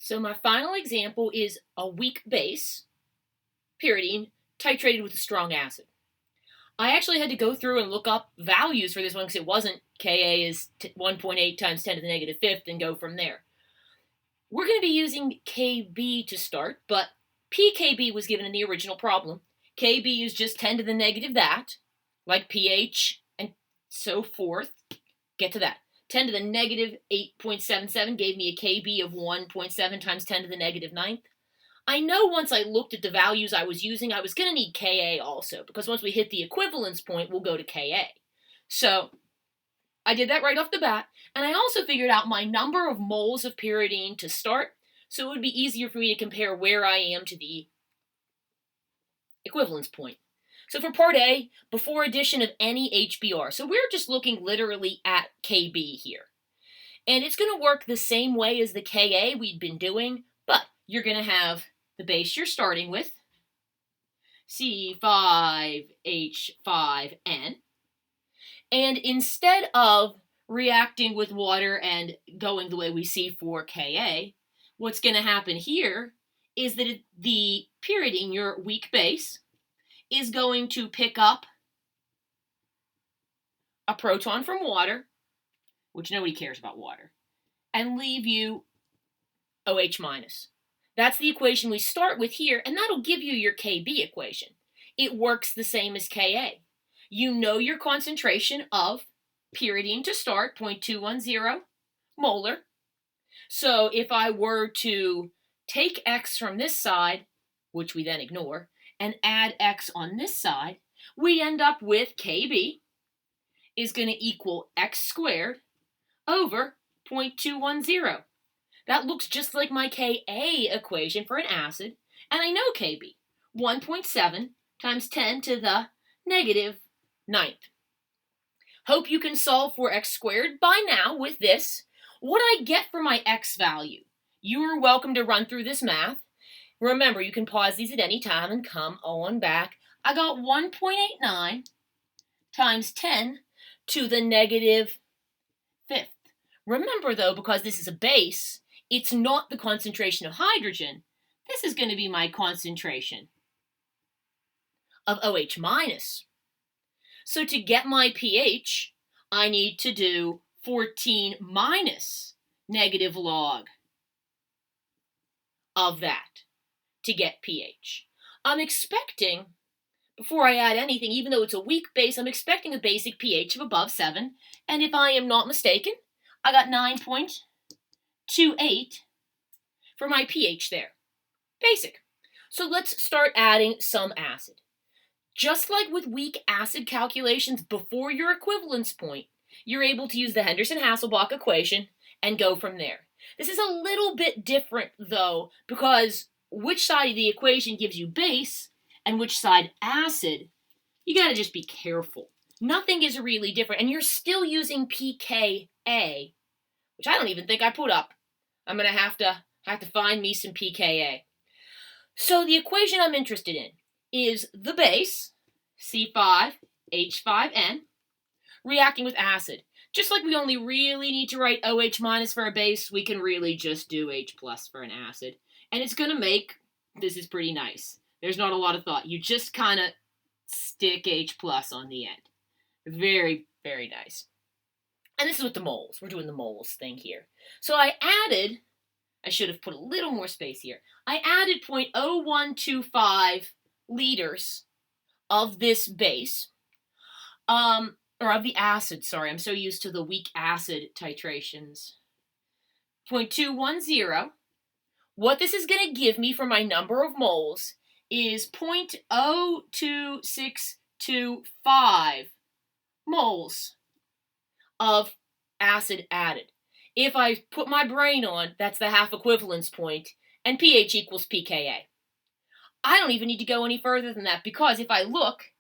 So my final example is a weak base, pyridine, titrated with a strong acid. I actually had to go through and look up values for this one because it wasn't Ka is 1.8 times 10 to the negative fifth and go from there. We're going to be using Kb to start, but pKb was given in the original problem. Kb is just 10 to the negative that, like pH and so forth. Get to that. 10 to the negative 8.77 gave me a Kb of 1.7 times 10 to the negative ninth. I know once I looked at the values I was using, I was going to need Ka also, because once we hit the equivalence point, we'll go to Ka. So I did that right off the bat, and I also figured out my number of moles of pyridine to start, so it would be easier for me to compare where I am to the equivalence point. So for part A, before addition of any HBr, so we're just looking literally at Kb here. And it's going to work the same way as the Ka we'd been doing, but you're going to have the base you're starting with, C5H5N, and instead of reacting with water and going the way we see for Ka, what's going to happen here is that the pyridine, your weak base, is going to pick up a proton from water, which nobody cares about water, and leave you OH minus. That's the equation we start with here, and that'll give you your Kb equation. It works the same as Ka. You know your concentration of pyridine to start, 0.210 molar. So if I were to take X from this side, which we then ignore, and add X on this side, we end up with Kb is going to equal X squared over 0.210. That looks just like my Ka equation for an acid, and I know Kb, 1.7 times 10 to the negative ninth. Hope you can solve for X squared by now with this. What I get for my X value? You are welcome to run through this math. Remember, you can pause these at any time and come on back. I got 1.89 times 10 to the negative fifth. Remember, though, because this is a base, it's not the concentration of hydrogen. This is going to be my concentration of OH minus. So to get my pH, I need to do 14 minus negative log of that to get pH. I'm expecting, before I add anything, even though it's a weak base, I'm expecting a basic pH of above 7. And if I am not mistaken, I got 9.28 for my pH there. Basic. So let's start adding some acid. Just like with weak acid calculations before your equivalence point, you're able to use the Henderson-Hasselbalch equation and go from there. This is a little bit different, though, because which side of the equation gives you base and which side acid, you got to just be careful. Nothing is really different, and you're still using pKa, which I don't even think I put up. I'm going to have to find me some pKa. So the equation I'm interested in is the base, C5H5N, reacting with acid. Just like we only really need to write OH minus for a base, we can really just do H plus for an acid. And it's going to make, this is pretty nice. There's not a lot of thought. You just kind of stick H plus on the end. Very, very nice. And this is with the moles. We're doing the moles thing here. So I should have put a little more space here. I added 0.0125 liters of this base, or of the acid, sorry. I'm so used to the weak acid titrations. 0.210. What this is going to give me for my number of moles is 0.02625 moles of acid added. If I put my brain on, that's the half equivalence point, and pH equals pKa. I don't even need to go any further than that, because if I look,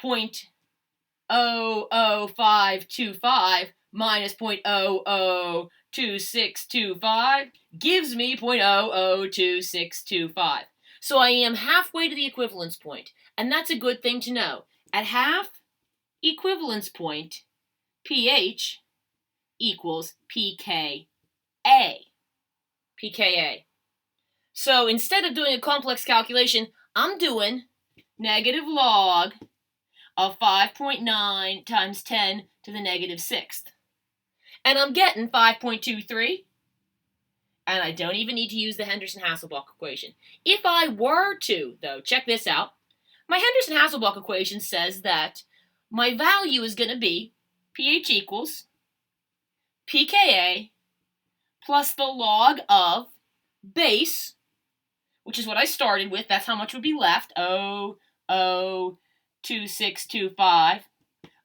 0.00525 minus 0.002625 gives me 0.002625. So I am halfway to the equivalence point, and that's a good thing to know. At half equivalence point, pH equals pKa. pKa. So instead of doing a complex calculation, I'm doing negative log of 5.9 times 10 to the negative 6th. And I'm getting 5.23. And I don't even need to use the Henderson-Hasselbalch equation. If I were to, though, check this out. My Henderson-Hasselbalch equation says that my value is going to be pH equals pKa plus the log of base, which is what I started with. That's how much would be left. 0.02625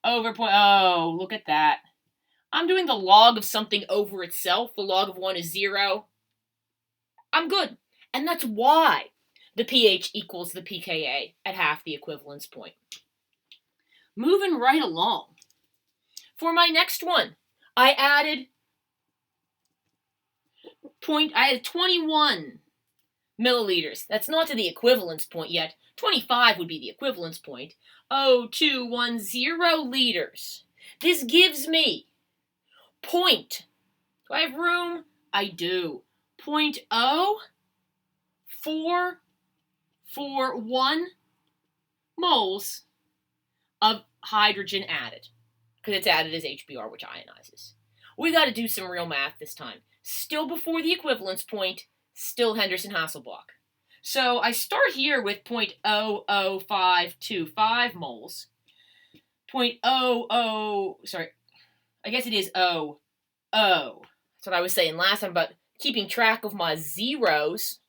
over oh, look at that. I'm doing the log of something over itself. The log of 1 is 0. I'm good. And that's why the pH equals the pKa at half the equivalence point. Moving right along. For my next one, I added 21 milliliters. That's not to the equivalence point yet. 25 would be the equivalence point. 0.210 liters. This gives me point. Do I have room? I do. 0.0441 moles of hydrogen added. Because it's added as HBr, which ionizes. We got to do some real math this time. Still before the equivalence point, still Henderson-Hasselbalch. So I start here with 0.00525 moles. I guess it is 0. That's what I was saying last time about keeping track of my zeros.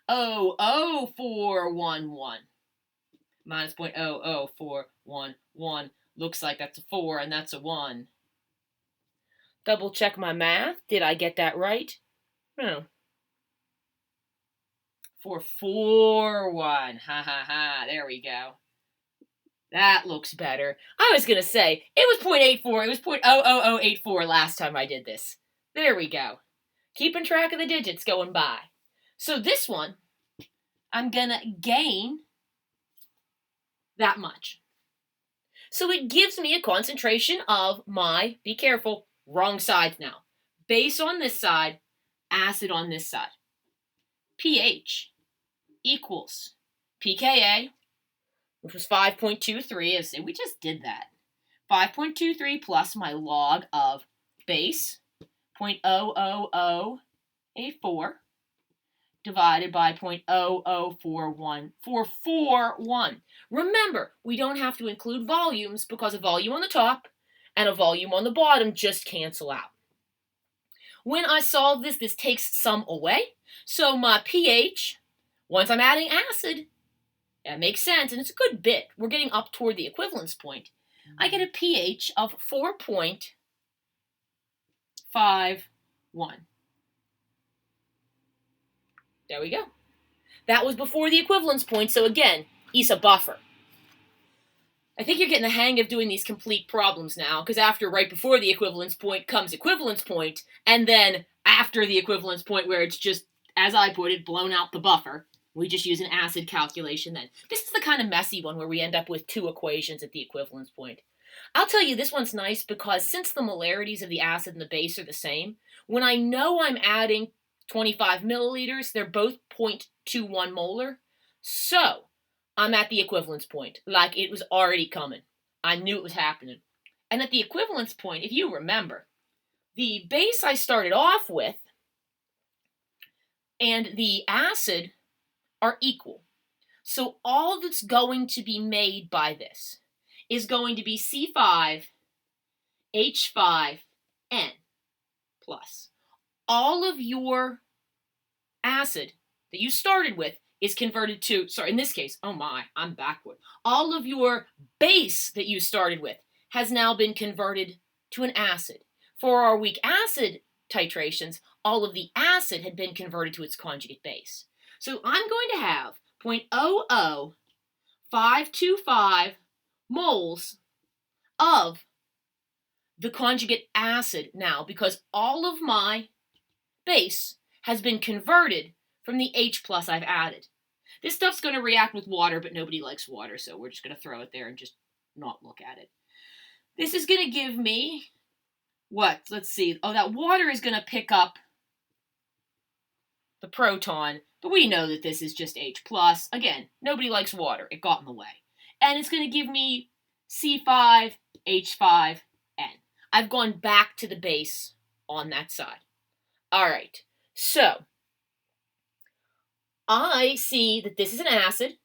00411 minus 0.00411 looks like that's a 4 and that's a 1. Double check my math. Did I get that right? No. 441. Ha ha ha. There we go. That looks better. I was going to say, it was 0.84. It was 0.00084 last time I did this. There we go. Keeping track of the digits going by. So this one, I'm going to gain that much. So it gives me a concentration of my, be careful, wrong sides now. Base on this side, acid on this side. pH equals pKa, which was 5.23. We just did that. 5.23 plus my log of base, 0.00084, divided by 0.0041441. Remember, we don't have to include volumes because a volume on the top and a volume on the bottom just cancel out. When I solve this, this takes some away. So my pH, once I'm adding acid, that makes sense, and it's a good bit. We're getting up toward the equivalence point. I get a pH of 4.51. There we go. That was before the equivalence point, so again, it's a buffer. I think you're getting the hang of doing these complete problems now, because right before the equivalence point comes equivalence point, and then after the equivalence point where it's just, as I put it, blown out the buffer, we just use an acid calculation then. This is the kind of messy one where we end up with two equations at the equivalence point. I'll tell you, this one's nice because since the molarities of the acid and the base are the same, when I know I'm adding 25 milliliters, they're both 0.21 molar. So I'm at the equivalence point, like it was already coming. I knew it was happening. And at the equivalence point, if you remember, the base I started off with and the acid are equal. So all that's going to be made by this is going to be C5H5N plus. All of your acid that you started with is converted to, in this case, oh my, I'm backward. All of your base that you started with has now been converted to an acid. For our weak acid titrations, all of the acid had been converted to its conjugate base. So I'm going to have 0.00525 moles of the conjugate acid now because all of my base has been converted from the H plus I've added. This stuff's going to react with water, but nobody likes water, so we're just going to throw it there and just not look at it. This is going to give me what? Let's see. Oh, that water is going to pick up proton, but we know that this is just H+. Again, nobody likes water. It got in the way. And it's going to give me C5H5N. I've gone back to the base on that side. All right, so I see that this is an acid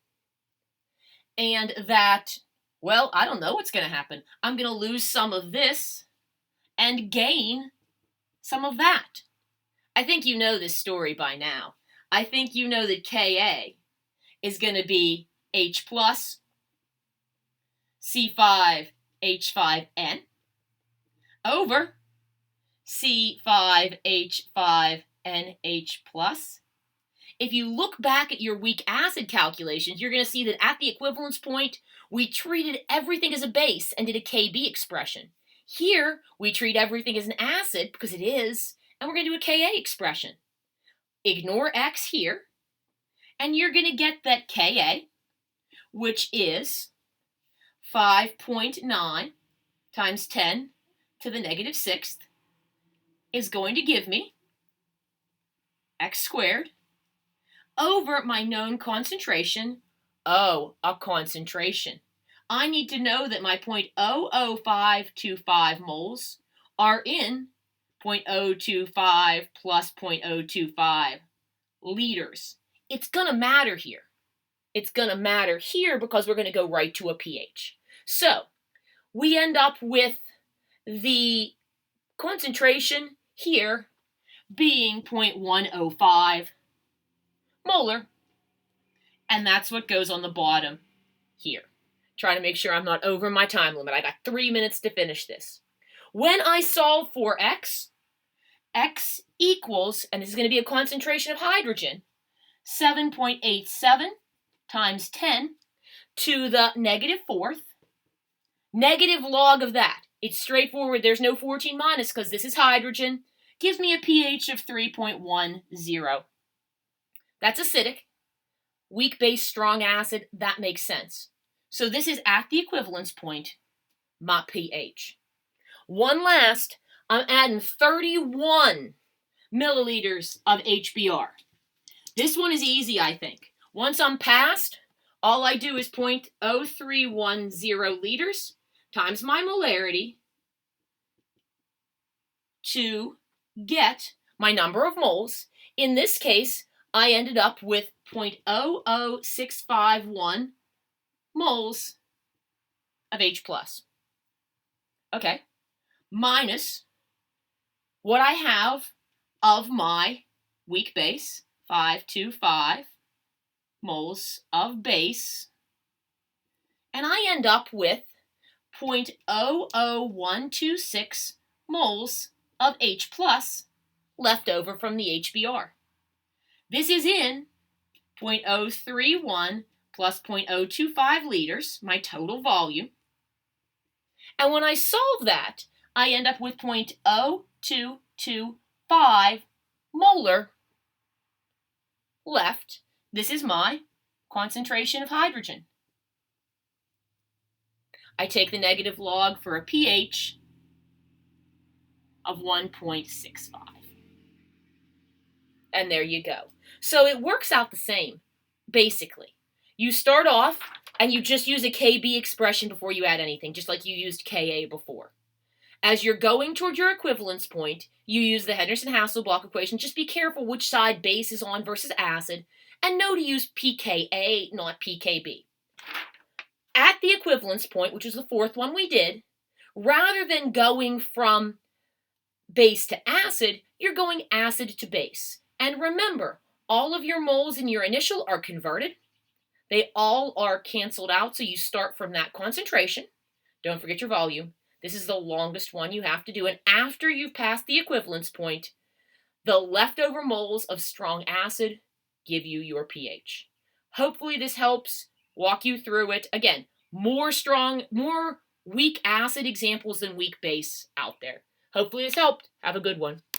and that, well, I don't know what's going to happen. I'm going to lose some of this and gain some of that. I think you know this story by now. I think you know that Ka is going to be H plus C5H5N over C5H5NH plus. If you look back at your weak acid calculations, you're going to see that at the equivalence point, we treated everything as a base and did a Kb expression. Here, we treat everything as an acid, because it is, and we're going to do a Ka expression. Ignore X here, and you're going to get that Ka, which is 5.9 times 10 to the negative 6th, is going to give me X squared over my known concentration. Oh, a concentration. I need to know that my 0.00525 moles are in 0.025 plus 0.025 liters. It's going to matter here. It's going to matter here because we're going to go right to a pH. So we end up with the concentration here being 0.105 molar, and that's what goes on the bottom here. Trying to make sure I'm not over my time limit. I got 3 minutes to finish this. When I solve for X, X equals, and this is going to be a concentration of hydrogen, 7.87 times 10 to the negative 4th, negative log of that. It's straightforward. There's no 14 minus because this is hydrogen. Gives me a pH of 3.10. That's acidic. Weak base, strong acid, that makes sense. So this is at the equivalence point, my pH. One last, I'm adding 31 milliliters of HBr. This one is easy, I think. Once I'm past, all I do is 0.0310 liters times my molarity to get my number of moles. In this case, I ended up with 0.00651 moles of H+. Okay, minus what I have of my weak base, 525 moles of base, and I end up with 0.00126 moles of H+ left over from the HBr. This is in 0.031 plus 0.025 liters, my total volume. And when I solve that, I end up with 0.0225 molar left. This is my concentration of hydrogen. I take the negative log for a pH of 1.65. And there you go. So it works out the same, basically. You start off and you just use a Kb expression before you add anything, just like you used Ka before. As you're going toward your equivalence point, you use the Henderson-Hasselbalch equation. Just be careful which side base is on versus acid, and know to use pKa, not pKb. At the equivalence point, which is the fourth one we did, rather than going from base to acid, you're going acid to base. And remember, all of your moles in your initial are converted. They all are canceled out, so you start from that concentration. Don't forget your volume. This is the longest one you have to do. And after you've passed the equivalence point, the leftover moles of strong acid give you your pH. Hopefully this helps walk you through it. Again, more weak acid examples than weak base out there. Hopefully this helped. Have a good one.